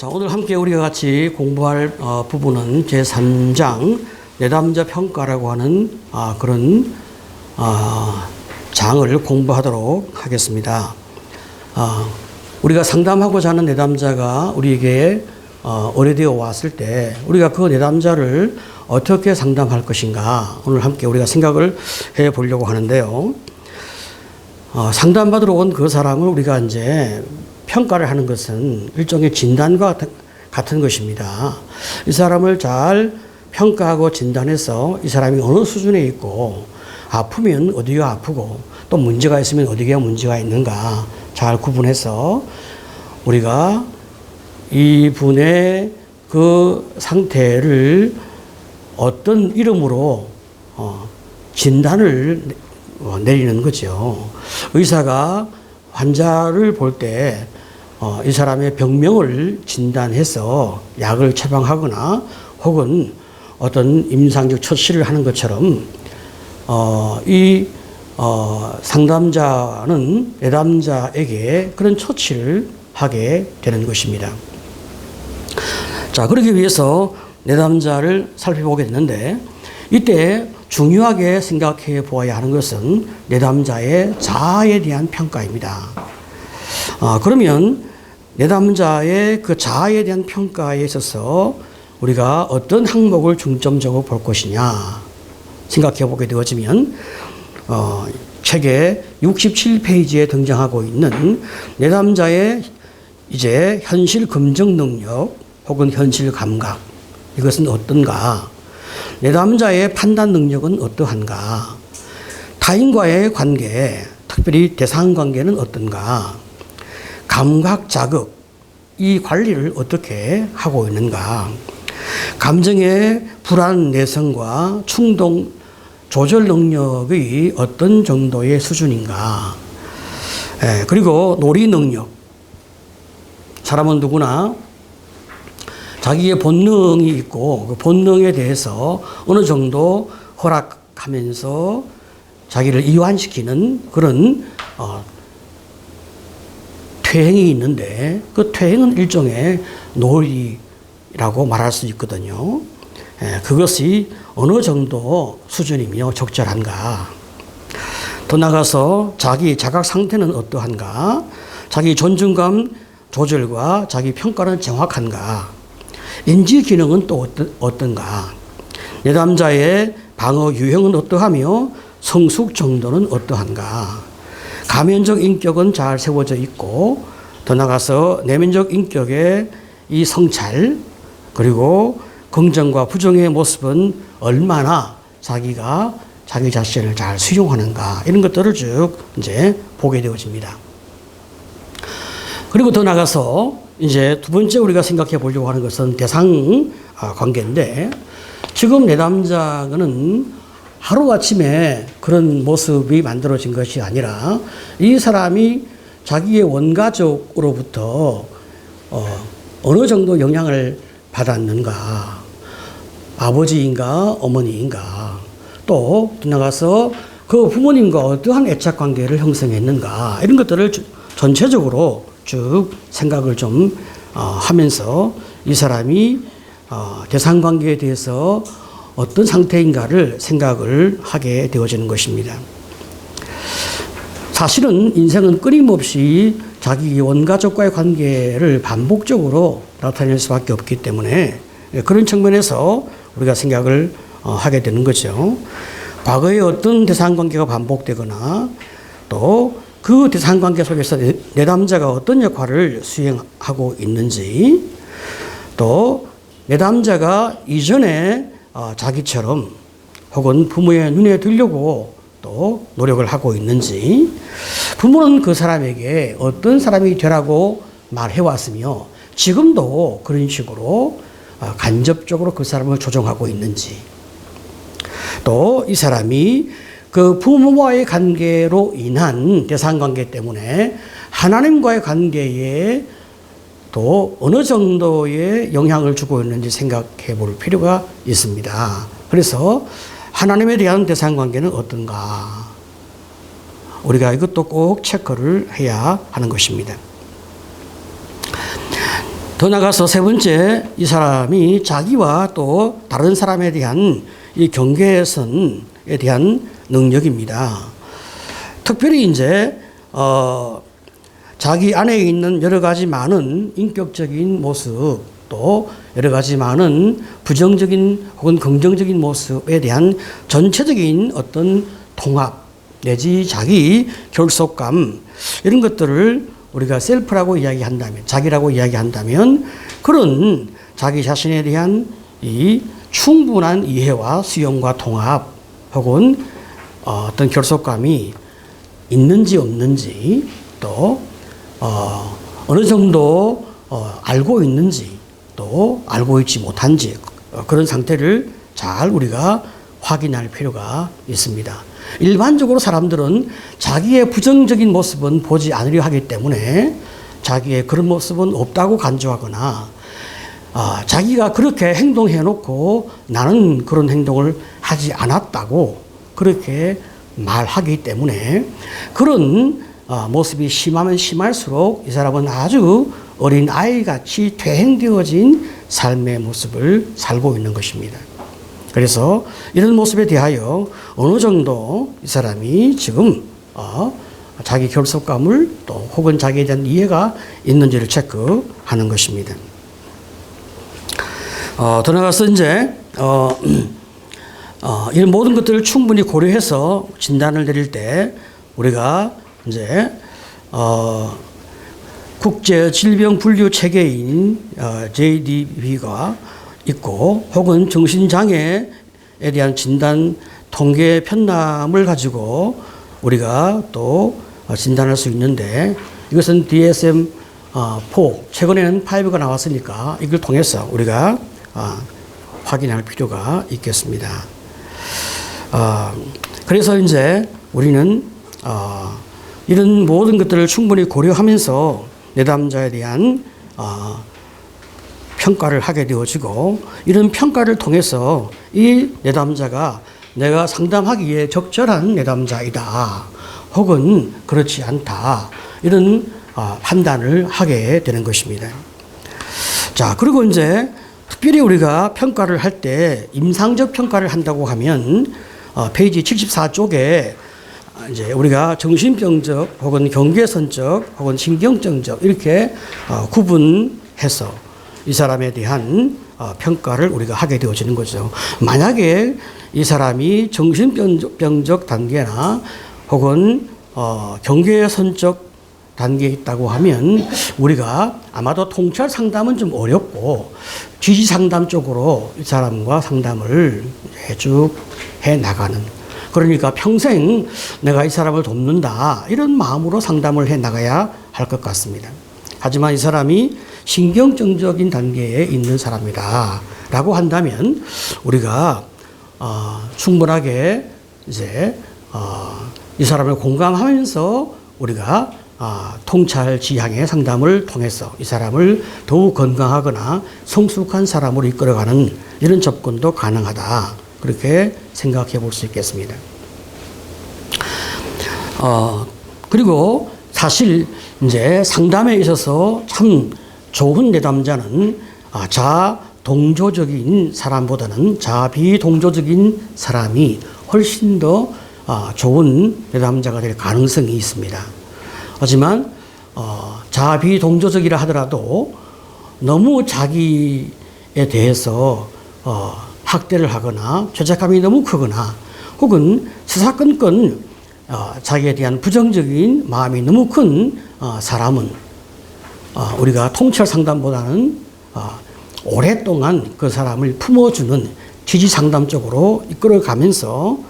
자, 오늘 함께 우리가 같이 공부할 부분은 제3장 내담자 평가라고 하는 그런 장을 공부하도록 하겠습니다. 우리가 상담하고자 하는 내담자가 우리에게 의뢰되어 왔을 때 우리가 그 내담자를 어떻게 상담할 것인가 오늘 함께 우리가 생각을 해 보려고 하는데요. 상담받으러 온 그 사람을 우리가 이제 평가를 하는 것은 일종의 진단과 같은 것입니다. 이 사람을 잘 평가하고 진단해서 이 사람이 어느 수준에 있고 아프면 어디가 아프고 또 문제가 있으면 어디가 문제가 있는가 잘 구분해서 우리가 이분의 그 상태를 어떤 이름으로 진단을 내리는 거죠. 의사가 환자를 볼 때 이 사람의 병명을 진단해서 약을 처방하거나 혹은 어떤 임상적 처치를 하는 것처럼 이 상담자는 내담자에게 그런 처치를 하게 되는 것입니다. 자, 그러기 위해서 내담자를 살펴보겠는데 이때 중요하게 생각해 보아야 하는 것은 내담자의 자아에 대한 평가입니다. 그러면 내담자의 그 자아에 대한 평가에 있어서 우리가 어떤 항목을 중점적으로 볼 것이냐 생각해 보게 되어지면 책의 67페이지에 등장하고 있는 내담자의 이제 현실 검증 능력 혹은 현실 감각 이것은 어떤가? 내담자의 판단 능력은 어떠한가? 타인과의 관계, 특별히 대상 관계는 어떤가? 감각 자극, 이 관리를 어떻게 하고 있는가? 감정의 불안 내성과 충동 조절 능력의 어떤 정도의 수준인가? 그리고 놀이 능력. 사람은 누구나 자기의 본능이 있고 그 본능에 대해서 어느 정도 허락하면서 자기를 이완시키는 그런 퇴행이 있는데 그 퇴행은 일종의 놀이라고 말할 수 있거든요. 그것이 어느 정도 수준이며 적절한가. 더 나아가서 자기 자각 상태는 어떠한가. 자기 존중감 조절과 자기 평가는 정확한가. 인지 기능은 또 어떤가. 내담자의 방어 유형은 어떠하며 성숙 정도는 어떠한가. 가면적 인격은 잘 세워져 있고 더 나아가서 내면적 인격의 이 성찰 그리고 긍정과 부정의 모습은 얼마나 자기가 자기 자신을 잘 수용하는가 이런 것들을 쭉 이제 보게 되어집니다. 그리고 더 나아가서 이제 두 번째 우리가 생각해 보려고 하는 것은 대상 관계인데 지금 내담자는 하루아침에 그런 모습이 만들어진 것이 아니라 이 사람이 자기의 원가족으로부터 어느 정도 영향을 받았는가. 아버지인가 어머니인가. 또 나가서 그 부모님과 어떠한 애착관계를 형성했는가. 이런 것들을 전체적으로 쭉 생각을 좀 하면서 이 사람이 대상관계에 대해서 어떤 상태인가를 생각을 하게 되어지는 것입니다. 사실은 인생은 끊임없이 자기 원가족과의 관계를 반복적으로 나타낼 수밖에 없기 때문에 그런 측면에서 우리가 생각을 하게 되는 거죠. 과거에 어떤 대상관계가 반복되거나 또 그 대상관계 속에서 내담자가 어떤 역할을 수행하고 있는지 또 내담자가 이전에 자기처럼 혹은 부모의 눈에 들려고 또 노력을 하고 있는지 부모는 그 사람에게 어떤 사람이 되라고 말해왔으며 지금도 그런 식으로 간접적으로 그 사람을 조종하고 있는지 또 이 사람이 그 부모와의 관계로 인한 대상관계 때문에 하나님과의 관계에 또 어느 정도의 영향을 주고 있는지 생각해 볼 필요가 있습니다. 그래서 하나님에 대한 대상관계는 어떤가? 우리가 이것도 꼭 체크를 해야 하는 것입니다. 더 나가서 세 번째, 이 사람이 자기와 또 다른 사람에 대한 이 경계선에 대한 능력입니다. 특별히 이제 자기 안에 있는 여러 가지 많은 인격적인 모습, 또 여러 가지 많은 부정적인 혹은 긍정적인 모습에 대한 전체적인 어떤 통합 내지 자기 결속감, 이런 것들을 우리가 셀프라고 이야기한다면, 자기라고 이야기한다면, 그런 자기 자신에 대한 이 충분한 이해와 수용과 통합 혹은 어떤 결속감이 있는지 없는지, 또 어느 정도 알고 있는지, 또 알고 있지 못한지, 그런 상태를 잘 우리가 확인할 필요가 있습니다. 일반적으로 사람들은 자기의 부정적인 모습은 보지 않으려 하기 때문에 자기의 그런 모습은 없다고 간주하거나, 자기가 그렇게 행동해 놓고 나는 그런 행동을 하지 않았다고 그렇게 말하기 때문에, 그런 모습이 심하면 심할수록 이 사람은 아주 어린 아이같이 퇴행되어진 삶의 모습을 살고 있는 것입니다. 그래서 이런 모습에 대하여 어느 정도 이 사람이 지금 자기 결속감을 또 혹은 자기에 대한 이해가 있는지를 체크하는 것입니다. 더 나가서 이제 이런 모든 것들을 충분히 고려해서 진단을 내릴 때 우리가 이제 국제 질병 분류 체계인 JDB가 있고, 혹은 정신장애에 대한 진단 통계 편남을 가지고 우리가 또 진단할 수 있는데, 이것은 DSM-4, 최근에는 5가 나왔으니까 이걸 통해서 우리가 확인할 필요가 있겠습니다. 그래서 이제 우리는 이런 모든 것들을 충분히 고려하면서 내담자에 대한 평가를 하게 되어지고, 이런 평가를 통해서 이 내담자가 내가 상담하기에 적절한 내담자이다 혹은 그렇지 않다, 이런 판단을 하게 되는 것입니다. 자, 그리고 이제 특별히 우리가 평가를 할 때 임상적 평가를 한다고 하면 페이지 74쪽에 이제 우리가 정신병적 혹은 경계선적 혹은 신경증적 이렇게 구분해서 이 사람에 대한 평가를 우리가 하게 되어지는 거죠. 만약에 이 사람이 정신병적 단계나 혹은 경계선적 단계에 있다고 하면 우리가 아마도 통찰 상담은 좀 어렵고 지지 상담 쪽으로 이 사람과 상담을 쭉 해 나가는, 그러니까 평생 내가 이 사람을 돕는다 이런 마음으로 상담을 해 나가야 할 것 같습니다. 하지만 이 사람이 신경증적인 단계에 있는 사람이다 라고 한다면 우리가 충분하게 이제 이 사람을 공감하면서 우리가 통찰 지향의 상담을 통해서 이 사람을 더욱 건강하거나 성숙한 사람으로 이끌어가는 이런 접근도 가능하다, 그렇게 생각해 볼 수 있겠습니다. 그리고 사실 이제 상담에 있어서 참 좋은 내담자는 자동조적인 사람보다는 자비동조적인 사람이 훨씬 더 좋은 내담자가 될 가능성이 있습니다. 하지만 자비동조적이라 하더라도 너무 자기에 대해서 학대를 하거나 죄책감이 너무 크거나 혹은 사사건건 자기에 대한 부정적인 마음이 너무 큰 사람은 우리가 통찰 상담보다는 오랫동안 그 사람을 품어주는 지지 상담 쪽으로 이끌어가면서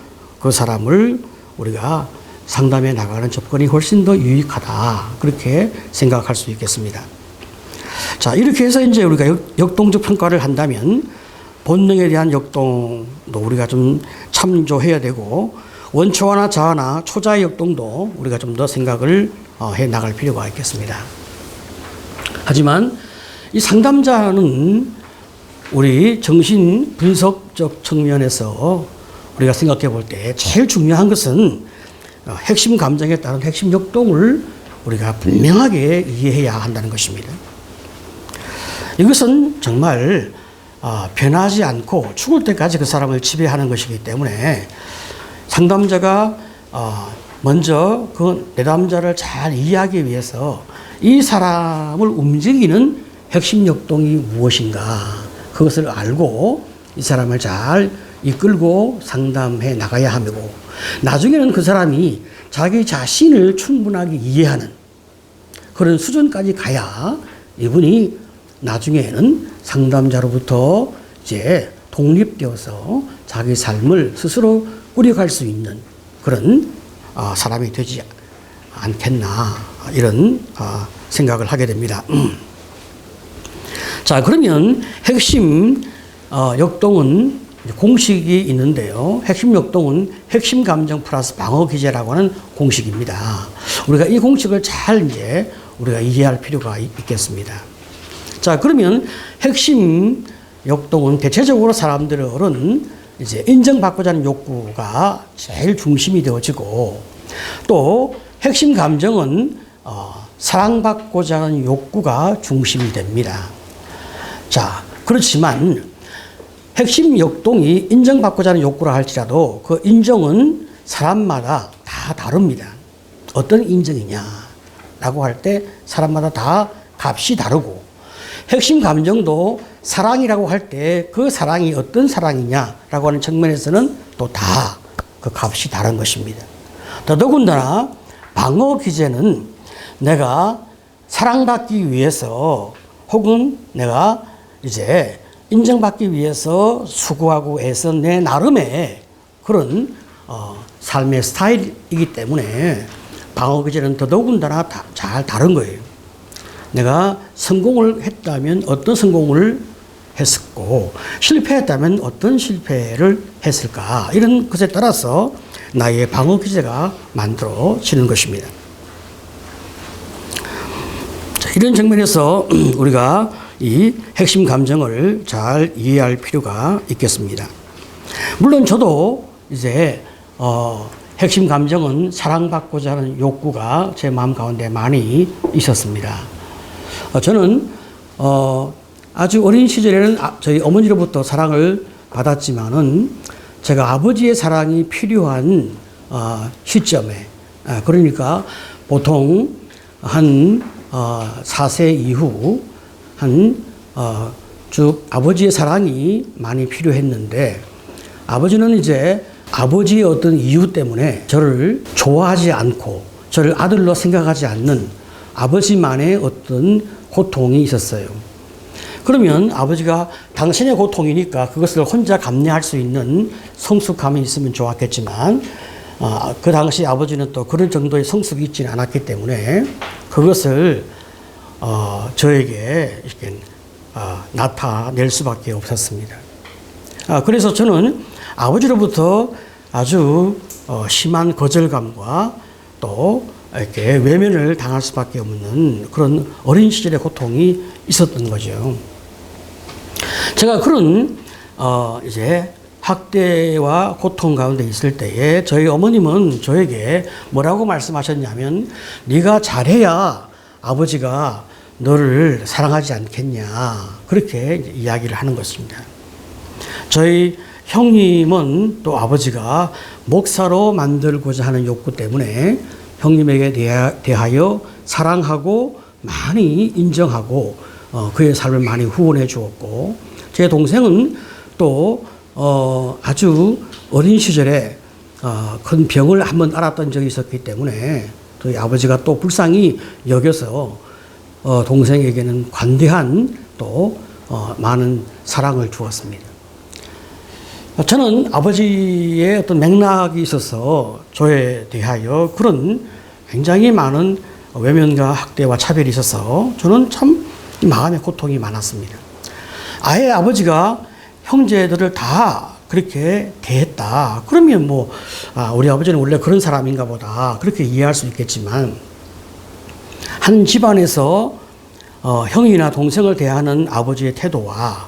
그 사람을 우리가 상담해 나가는 접근이 훨씬 더 유익하다, 그렇게 생각할 수 있겠습니다. 자, 이렇게 해서 이제 우리가 역동적 평가를 한다면 본능에 대한 역동도 우리가 좀 참조해야 되고, 원초화나 자아나 초자의 역동도 우리가 좀 더 생각을 해 나갈 필요가 있겠습니다. 하지만 이 상담자는 우리 정신 분석적 측면에서 우리가 생각해 볼 때 제일 중요한 것은 핵심 감정에 따른 핵심 역동을 우리가 분명하게 이해해야 한다는 것입니다. 이것은 정말 변하지 않고 죽을 때까지 그 사람을 지배하는 것이기 때문에 상담자가 먼저 그 내담자를 잘 이해하기 위해서 이 사람을 움직이는 핵심 역동이 무엇인가 그것을 알고 이 사람을 잘 이끌고 상담해 나가야 하고 나중에는 그 사람이 자기 자신을 충분하게 이해하는 그런 수준까지 가야 이분이 나중에는 상담자로부터 이제 독립되어서 자기 삶을 스스로 꾸려갈 수 있는 그런 사람이 되지 않겠나 이런 생각을 하게 됩니다. 자, 그러면 핵심 역동은 공식이 있는데요. 핵심 역동은 핵심 감정 플러스 방어 기제라고 하는 공식입니다. 우리가 이 공식을 잘 이제 우리가 이해할 필요가 있겠습니다. 자, 그러면 핵심 역동은 대체적으로 사람들은 이제 인정받고자 하는 욕구가 제일 중심이 되어지고 또 핵심 감정은 사랑받고자 하는 욕구가 중심이 됩니다. 자, 그렇지만 핵심 역동이 인정받고자 하는 욕구라 할지라도 그 인정은 사람마다 다 다릅니다. 어떤 인정이냐라고 할 때 사람마다 다 값이 다르고 핵심 감정도 사랑이라고 할 때 그 사랑이 어떤 사랑이냐라고 하는 측면에서는 또 다 그 값이 다른 것입니다. 더더군다나 방어 기제는 내가 사랑받기 위해서 혹은 내가 이제 인정받기 위해서 수고하고 애써 내 나름의 그런 삶의 스타일이기 때문에 방어 기제는 더더군다나 잘 다른 거예요. 내가 성공을 했다면 어떤 성공을 했었고 실패했다면 어떤 실패를 했을까 이런 것에 따라서 나의 방어 기제가 만들어지는 것입니다. 자, 이런 측면에서 우리가 이 핵심 감정을 잘 이해할 필요가 있겠습니다. 물론 저도 이제 핵심 감정은 사랑받고자 하는 욕구가 제 마음 가운데 많이 있었습니다. 저는 아주 어린 시절에는 저희 어머니로부터 사랑을 받았지만은 제가 아버지의 사랑이 필요한 시점에 그러니까 보통 한 4세 이후 쭉 아버지의 사랑이 많이 필요했는데 아버지는 이제 아버지의 어떤 이유 때문에 저를 좋아하지 않고 저를 아들로 생각하지 않는 아버지만의 어떤 고통이 있었어요. 그러면 아버지가 당신의 고통이니까 그것을 혼자 감내할 수 있는 성숙함이 있으면 좋았겠지만 그 당시 아버지는 또 그런 정도의 성숙이 있지는 않았기 때문에 그것을 저에게 이렇게 나타낼 수밖에 없었습니다. 그래서 저는 아버지로부터 아주 심한 거절감과 또 이렇게 외면을 당할 수밖에 없는 그런 어린 시절의 고통이 있었던 거죠. 제가 그런 이제 학대와 고통 가운데 있을 때에 저희 어머님은 저에게 뭐라고 말씀하셨냐면 네가 잘해야 아버지가 너를 사랑하지 않겠냐 그렇게 이야기를 하는 것입니다. 저희 형님은 또 아버지가 목사로 만들고자 하는 욕구 때문에 형님에게 대하여 사랑하고 많이 인정하고 그의 삶을 많이 후원해 주었고 제 동생은 또 아주 어린 시절에 큰 병을 한번 앓았던 적이 있었기 때문에 저희 아버지가 또 불쌍히 여겨서 동생에게는 관대한 또 많은 사랑을 주었습니다. 저는 아버지의 어떤 맥락이 있어서 저에 대하여 그런 굉장히 많은 외면과 학대와 차별이 있어서 저는 참 마음의 고통이 많았습니다. 아예 아버지가 형제들을 다 그렇게 대했다. 그러면 우리 아버지는 원래 그런 사람인가 보다. 그렇게 이해할 수 있겠지만 한 집안에서 형이나 동생을 대하는 아버지의 태도와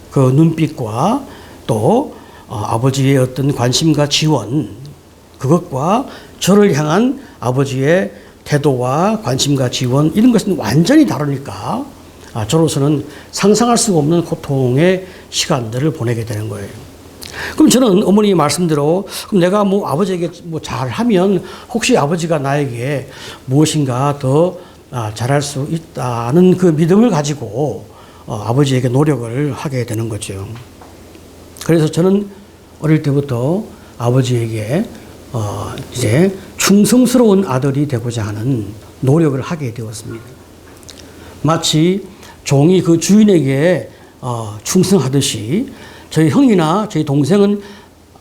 그 눈빛과 또 아버지의 어떤 관심과 지원 그것과 저를 향한 아버지의 태도와 관심과 지원 이런 것은 완전히 다르니까 저로서는 상상할 수가 없는 고통의 시간들을 보내게 되는 거예요. 그럼 저는 어머니 말씀대로 그럼 내가 뭐 아버지에게 뭐 잘하면 혹시 아버지가 나에게 무엇인가 더 잘할 수 있다는 그 믿음을 가지고 아버지에게 노력을 하게 되는 거죠. 그래서 저는 어릴 때부터 아버지에게 이제 충성스러운 아들이 되고자 하는 노력을 하게 되었습니다. 마치 종이 그 주인에게 충성하듯이 저희 형이나 저희 동생은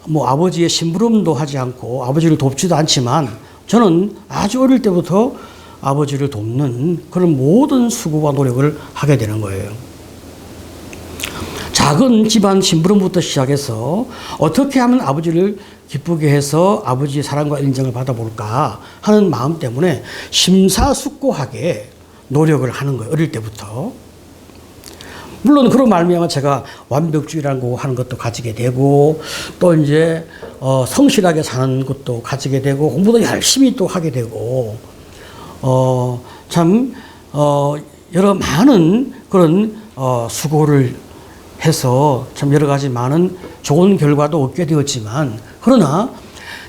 뭐 아버지의 심부름도 하지 않고 아버지를 돕지도 않지만 저는 아주 어릴 때부터 아버지를 돕는 그런 모든 수고와 노력을 하게 되는 거예요. 작은 집안 심부름부터 시작해서 어떻게 하면 아버지를 기쁘게 해서 아버지의 사랑과 인정을 받아볼까 하는 마음 때문에 심사숙고하게 노력을 하는 거예요. 어릴 때부터. 물론 그런 말미암아 제가 완벽주의라는 거 하는 것도 가지게 되고 또 이제 성실하게 사는 것도 가지게 되고 공부도 열심히 또 하게 되고 참 여러 많은 그런 수고를 해서 참 여러 가지 많은 좋은 결과도 얻게 되었지만 그러나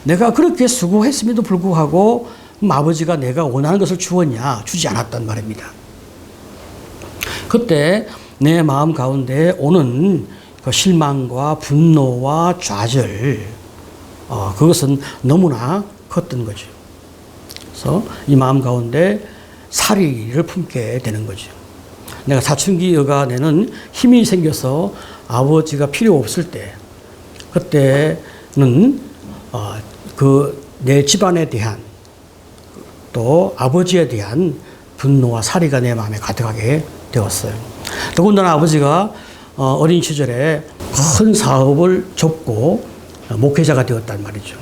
내가 그렇게 수고했음에도 불구하고 아버지가 내가 원하는 것을 주었냐? 주지 않았단 말입니다. 그때 내 마음 가운데 오는 그 실망과 분노와 좌절 그것은 너무나 컸던 거죠. 그래서 이 마음 가운데 사리를 품게 되는 거죠. 내가 사춘기 여가 내는 힘이 생겨서 아버지가 필요 없을 때 그때는 그 내 집안에 대한 또 아버지에 대한 분노와 사리가 내 마음에 가득하게 되었어요. 더군다나 아버지가 어린 시절에 큰 사업을 접고 목회자가 되었단 말이죠.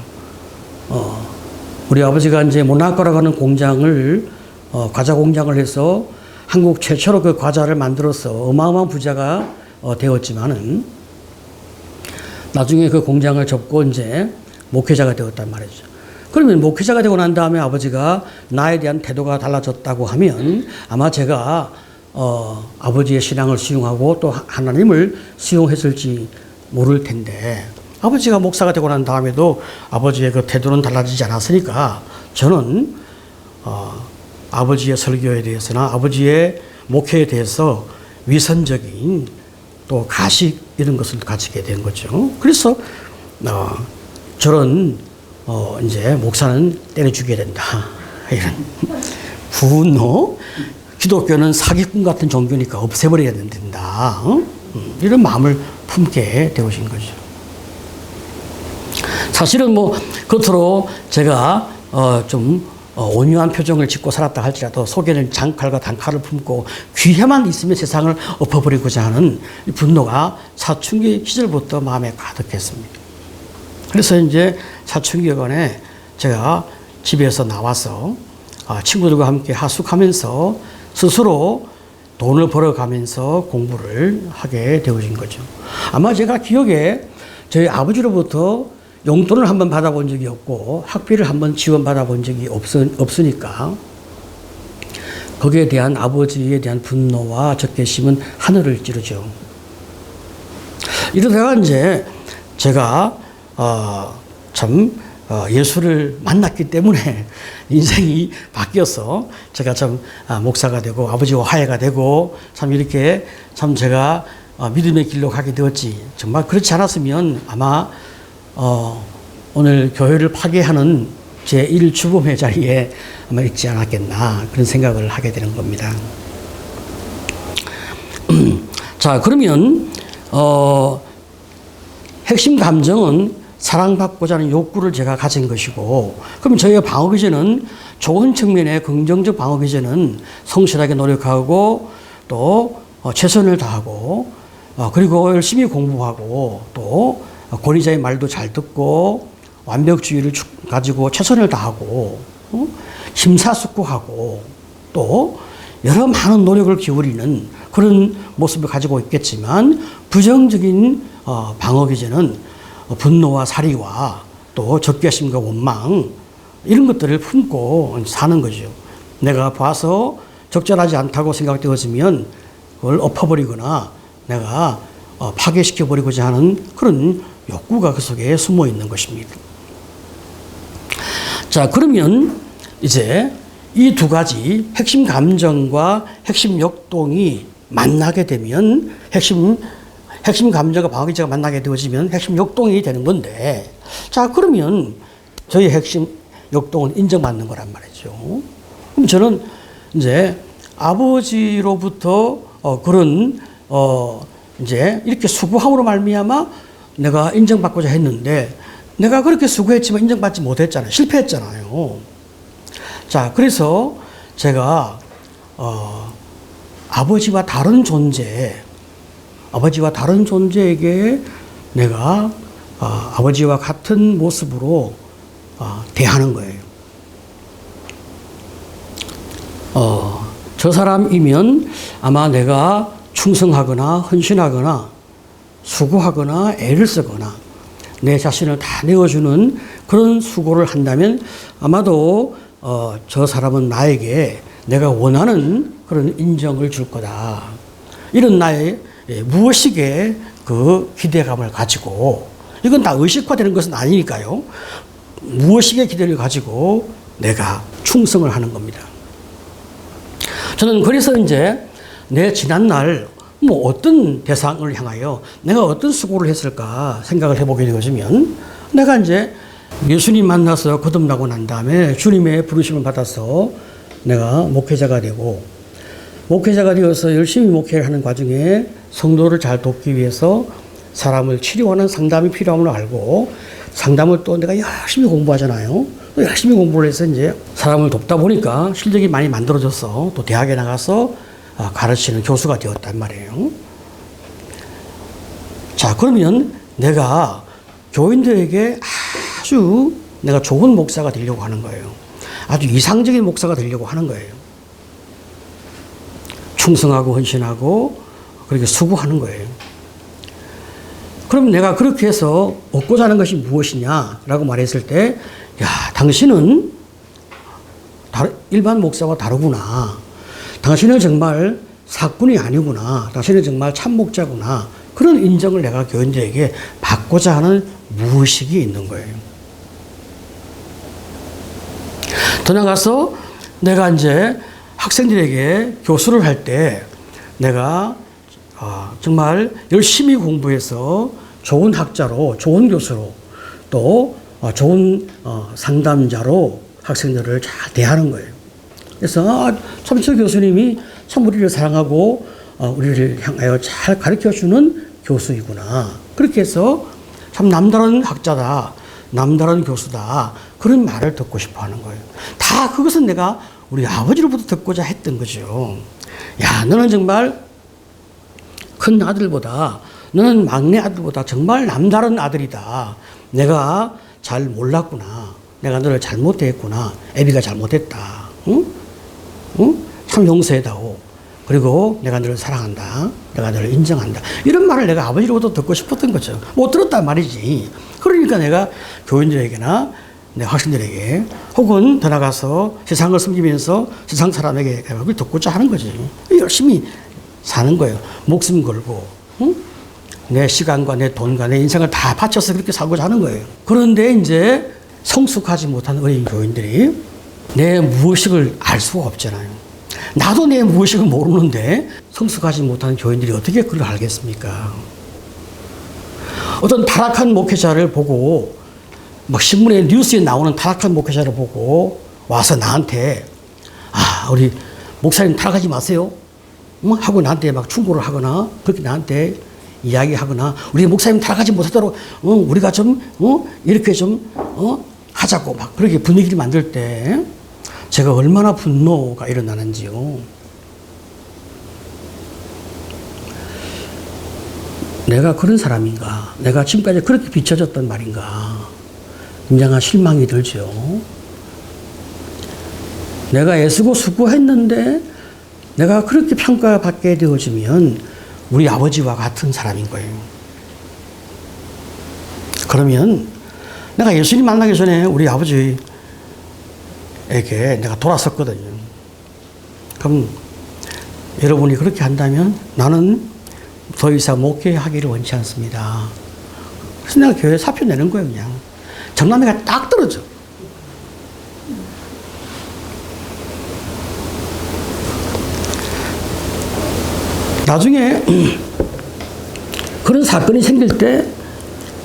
우리 아버지가 이제 모나코라고 하는 공장을 과자 공장을 해서 한국 최초로 그 과자를 만들어서 어마어마한 부자가 되었지만은 나중에 그 공장을 접고 이제 목회자가 되었단 말이죠. 그러면 목회자가 되고 난 다음에 아버지가 나에 대한 태도가 달라졌다고 하면 아마 제가 아버지의 신앙을 수용하고 또 하나님을 수용했을지 모를 텐데 아버지가 목사가 되고 난 다음에도 아버지의 그 태도는 달라지지 않았으니까 저는 아버지의 설교에 대해서나 아버지의 목회에 대해서 위선적인 또 가식 이런 것을 가지게 된 거죠. 그래서 저런 이제 목사는 때려 죽여야 된다 이런 분노, 기독교는 사기꾼 같은 종교니까 없애버려야 된다 이런 마음을 품게 되오신 거죠. 사실은 뭐 겉으로 제가 좀 온유한 표정을 짓고 살았다 할지라도 속에는 장칼과 단칼을 품고 귀에만 있으면 세상을 엎어버리고자 하는 분노가 사춘기 시절부터 마음에 가득했습니다. 그래서 이제 사춘기 여간에 제가 집에서 나와서 친구들과 함께 하숙하면서 스스로 돈을 벌어가면서 공부를 하게 되어진 거죠. 아마 제가 기억에 저희 아버지로부터 용돈을 한번 받아본 적이 없고 학비를 한번 지원받아 본 적이 없으니까 거기에 대한 아버지에 대한 분노와 적개심은 하늘을 찌르죠. 이러다가 이제 제가 예수를 만났기 때문에 인생이 바뀌어서 제가 참 목사가 되고 아버지와 화해가 되고 참 이렇게 참 제가 믿음의 길로 가게 되었지. 정말 그렇지 않았으면 아마 오늘 교회를 파괴하는 제1주범의 자리에 아마 있지 않았겠나 그런 생각을 하게 되는 겁니다. 자, 그러면 핵심 감정은 사랑받고자 하는 욕구를 제가 가진 것이고, 그럼 저희의 방어 기제는 좋은 측면의 긍정적 방어 기제는 성실하게 노력하고 또 최선을 다하고 그리고 열심히 공부하고 또 권위자의 말도 잘 듣고 완벽주의를 가지고 최선을 다하고 심사숙고하고 또 여러 많은 노력을 기울이는 그런 모습을 가지고 있겠지만 부정적인 방어 기제는 분노와 사리와 또 적개심과 원망 이런 것들을 품고 사는 거죠. 내가 봐서 적절하지 않다고 생각되어지면 엎어버리거나 내가 파괴시켜버리고자 하는 그런 욕구가 그 속에 숨어 있는 것입니다. 자, 그러면 이제 이 두 가지 핵심 감정과 핵심 역동이 만나게 되면 핵심 감정과 방어기제가 만나게 되어지면 핵심 역동이 되는 건데, 자, 그러면 저희 핵심 역동은 인정받는 거란 말이죠. 그럼 저는 이제 아버지로부터 그런 이제 이렇게 수고함으로 말미암아 내가 인정받고자 했는데, 내가 그렇게 수고했지만 인정받지 못했잖아요. 실패했잖아요. 자, 그래서 제가 아버지와 다른 존재에게 내가 아버지와 같은 모습으로 대하는 거예요. 저 사람이면 아마 내가 충성하거나 헌신하거나 수고하거나 애를 쓰거나 내 자신을 다 내어주는 그런 수고를 한다면 아마도 저 사람은 나에게 내가 원하는 그런 인정을 줄 거다. 이런 나의 무의식의 그 기대감을 가지고, 이건 다 의식화되는 것은 아니니까요. 무의식의 기대를 가지고 내가 충성을 하는 겁니다. 저는 그래서 이제 내 지난날 뭐 어떤 대상을 향하여 내가 어떤 수고를 했을까 생각을 해보게 되어지면, 내가 이제 예수님 만나서 거듭나고 난 다음에 주님의 부르심을 받아서 내가 목회자가 되고, 목회자가 되어서 열심히 목회를 하는 과정에 성도를 잘 돕기 위해서 사람을 치료하는 상담이 필요함을 알고, 상담을 또 내가 열심히 공부하잖아요. 열심히 공부를 해서 이제 사람을 돕다 보니까 실력이 많이 만들어져서 또 대학에 나가서 가르치는 교수가 되었단 말이에요. 자, 그러면 내가 교인들에게 아주 내가 좋은 목사가 되려고 하는 거예요. 아주 이상적인 목사가 되려고 하는 거예요. 충성하고 헌신하고 그렇게 수고하는 거예요. 그럼 내가 그렇게 해서 얻고자 하는 것이 무엇이냐라고 말했을 때, 야, 당신은 일반 목사와 다르구나. 당신은 정말 사꾼이 아니구나. 당신은 정말 참목자구나. 그런 인정을 내가 교인들에게 받고자 하는 무의식이 있는 거예요. 더 나아가서 내가 이제 학생들에게 교수를 할 때 내가 정말 열심히 공부해서 좋은 학자로, 좋은 교수로, 또 좋은 상담자로 학생들을 잘 대하는 거예요. 그래서 참 저 교수님이 참 우리를 사랑하고 우리를 향하여 잘 가르쳐주는 교수이구나. 그렇게 해서 참 남다른 학자다, 남다른 교수다, 그런 말을 듣고 싶어 하는 거예요. 다 그것은 내가 우리 아버지로부터 듣고자 했던 거죠. 야, 너는 정말 큰 아들보다, 너는 막내 아들보다 정말 남다른 아들이다. 내가 잘 몰랐구나. 내가 너를 잘못했구나. 애비가 잘못했다. 응? 응? 참 용서해다오. 그리고 내가 너를 사랑한다. 내가 너를 인정한다. 이런 말을 내가 아버지로부터 듣고 싶었던 거죠. 못 들었단 말이지. 그러니까 내가 교인들에게나 내 학생들에게, 혹은 더 나가서 세상을 섬기면서 세상 사람에게 그걸 듣고자 하는 거지. 열심히 사는 거예요. 목숨 걸고, 응? 내 시간과 내 돈과 내 인생을 다 바쳐서 그렇게 살고자 하는 거예요. 그런데 이제 성숙하지 못한 어린 교인들이 내 무의식을 알 수가 없잖아요. 나도 내 무의식을 모르는데 성숙하지 못한 교인들이 어떻게 그걸 알겠습니까? 어떤 타락한 목회자를 보고, 막 신문에 뉴스에 나오는 타락한 목회자를 보고 와서 나한테, 우리 목사님 타락하지 마세요. 하고 나한테 막 충고를 하거나, 그렇게 나한테 이야기하거나, 우리 목사님 타락하지 못하도록 우리가 좀 이렇게 좀 하자고 막 그렇게 분위기를 만들 때 제가 얼마나 분노가 일어나는지요. 내가 그런 사람인가? 내가 지금까지 그렇게 비춰졌던 말인가? 굉장한 실망이 들죠. 내가 애쓰고 수고했는데 내가 그렇게 평가받게 되어지면 우리 아버지와 같은 사람인 거예요. 그러면 내가 예수님 만나기 전에 우리 아버지에게 내가 돌아섰거든요. 그럼 여러분이 그렇게 한다면 나는 더 이상 목회하기를 원치 않습니다. 그래서 내가 교회 사표 내는 거예요, 그냥. 정남이가 딱 떨어져. 나중에 그런 사건이 생길 때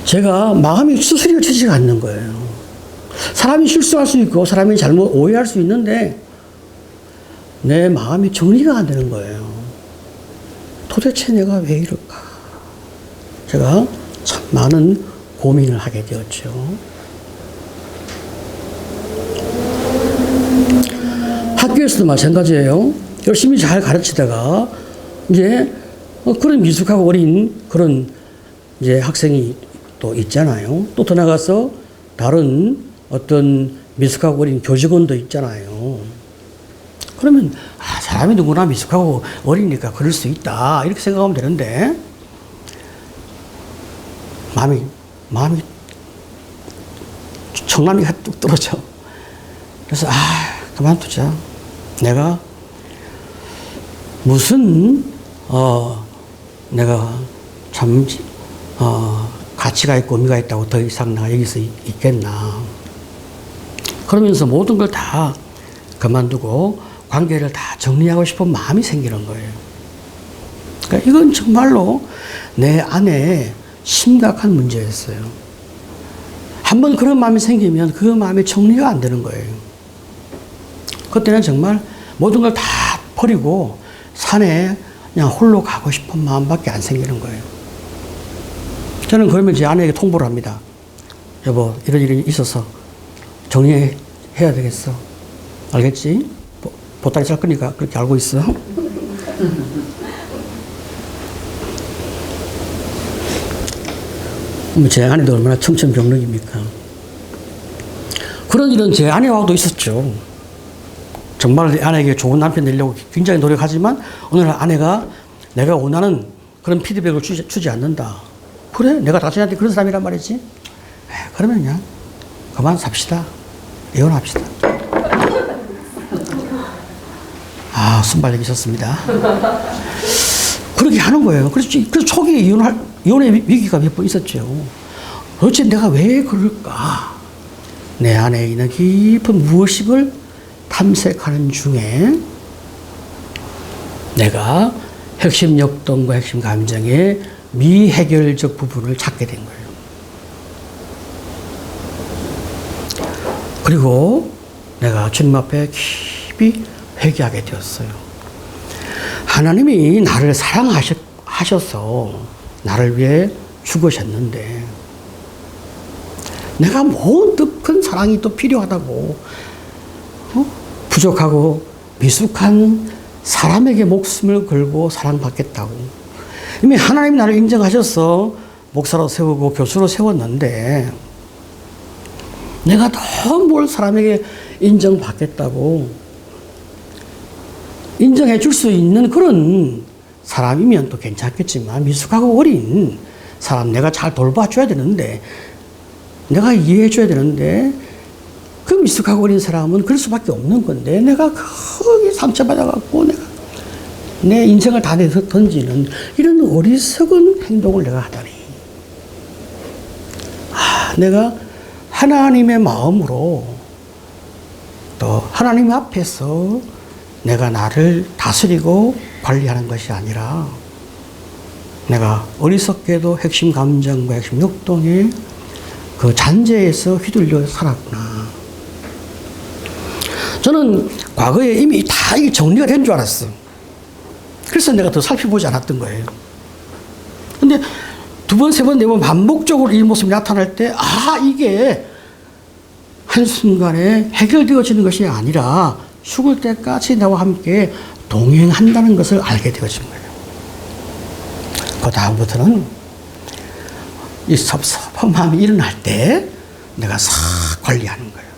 제가 마음이 수스려지지가 않는 거예요. 사람이 실수할 수 있고 사람이 잘못 오해할 수 있는데 내 마음이 정리가 안 되는 거예요. 도대체 내가 왜 이럴까? 제가 참 많은 고민을 하게 되었죠. 학교에서도 마찬가지예요. 열심히 잘 가르치다가 이제 그런 미숙하고 어린 그런 이제 학생이 또 있잖아요. 또 더 나가서 다른 어떤 미숙하고 어린 교직원도 있잖아요. 그러면 사람이 누구나 미숙하고 어리니까 그럴 수 있다 이렇게 생각하면 되는데 마음이 정남이가 뚝 떨어져. 그래서 그만두자. 내가 무슨 내가 참 가치가 있고 의미가 있다고 더 이상 내가 여기서 있겠나. 그러면서 모든 걸 다 그만두고 관계를 다 정리하고 싶은 마음이 생기는 거예요. 그러니까 이건 정말로 내 안에 심각한 문제였어요. 한번 그런 마음이 생기면 그 마음이 정리가 안 되는 거예요. 그때는 정말 모든 걸 다 버리고 산에 그냥 홀로 가고 싶은 마음밖에 안 생기는 거예요. 저는 그러면 제 아내에게 통보를 합니다. 여보, 이런 일이 있어서 정리해야 되겠어. 알겠지? 보따리 살 거니까 그렇게 알고 있어. 제 아내도 얼마나 청천벽력입니까? 그런 일은 제 아내와도 있었죠. 정말 내 아내에게 좋은 남편 되려고 굉장히 노력하지만 어느 날 아내가 내가 원하는 그런 피드백을 주지 않는다. 그래? 내가 당신한테 그런 사람이란 말이지? 그러면 그냥 그만 삽시다. 이혼합시다. 순발력이 있었습니다. 그렇게 하는 거예요. 그래서 초기에 이혼의 위기가 몇 번 있었죠. 도대체 내가 왜 그럴까? 내 안에 있는 깊은 무의식을 탐색하는 중에 내가 핵심 역동과 핵심 감정의 미해결적 부분을 찾게 된 거예요. 그리고 내가 주님 앞에 깊이 회개하게 되었어요. 하나님이 나를 사랑하셔서 나를 위해 죽으셨는데 내가 뭔 큰 사랑이 또 필요하다고 부족하고 미숙한 사람에게 목숨을 걸고 사랑받겠다고. 이미 하나님이 나를 인정하셔서 목사로 세우고 교수로 세웠는데 내가 더 뭘 사람에게 인정받겠다고 인정해 줄 수 있는 그런 사람이면 또 괜찮겠지만 미숙하고 어린 사람 내가 잘 돌봐줘야 되는데 내가 이해해 줘야 되는데 그 미숙하고 어린 사람은 그럴 수밖에 없는 건데 내가 크게 상처받아갖고 내가 내 인생을 다 던지는 이런 어리석은 행동을 내가 하다니. 내가 하나님의 마음으로 또 하나님 앞에서 내가 나를 다스리고 관리하는 것이 아니라 내가 어리석게도 핵심 감정과 핵심 역동의 그 잔재에서 휘둘려 살았구나. 저는 과거에 이미 다 이게 정리가 된 줄 알았어. 그래서 내가 더 살펴보지 않았던 거예요. 근데 두 번, 세 번, 네 번 반복적으로 이 모습이 나타날 때, 이게 한순간에 해결되어지는 것이 아니라 죽을 때까지 나와 함께 동행한다는 것을 알게 되어진 거예요. 그 다음부터는 이 섭섭한 마음이 일어날 때 내가 싹 관리하는 거예요.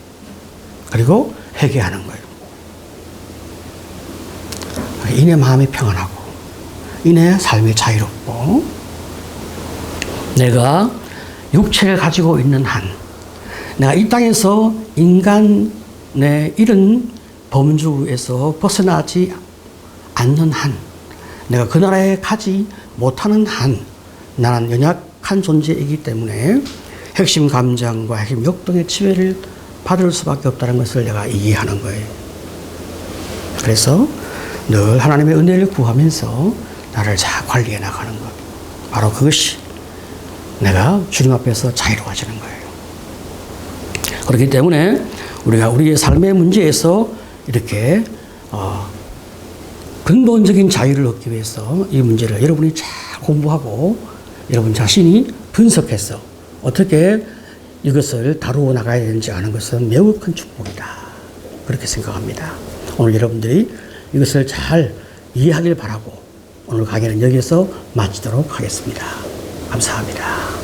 그리고 회개하는 거예요. 이내 마음이 평안하고 이내 삶이 자유롭고 내가 육체를 가지고 있는 한 내가 이 땅에서 인간의 이런 범주에서 벗어나지 않는 한, 내가 그 나라에 가지 못하는 한, 나는 연약한 존재이기 때문에 핵심 감정과 핵심 역동의 지배를 받을 수밖에 없다는 것을 내가 이해하는 거예요. 그래서 늘 하나님의 은혜를 구하면서 나를 잘 관리해 나가는 것. 바로 그것이 내가 주님 앞에서 자유로워지는 거예요. 그렇기 때문에 우리가 우리의 삶의 문제에서 이렇게 근본적인 자유를 얻기 위해서 이 문제를 여러분이 잘 공부하고 여러분 자신이 분석해서 어떻게 이것을 다루어 나가야 되는지 아는 것은 매우 큰 축복이다. 그렇게 생각합니다. 오늘 여러분들이 이것을 잘 이해하길 바라고 오늘 강의는 여기서 마치도록 하겠습니다. 감사합니다.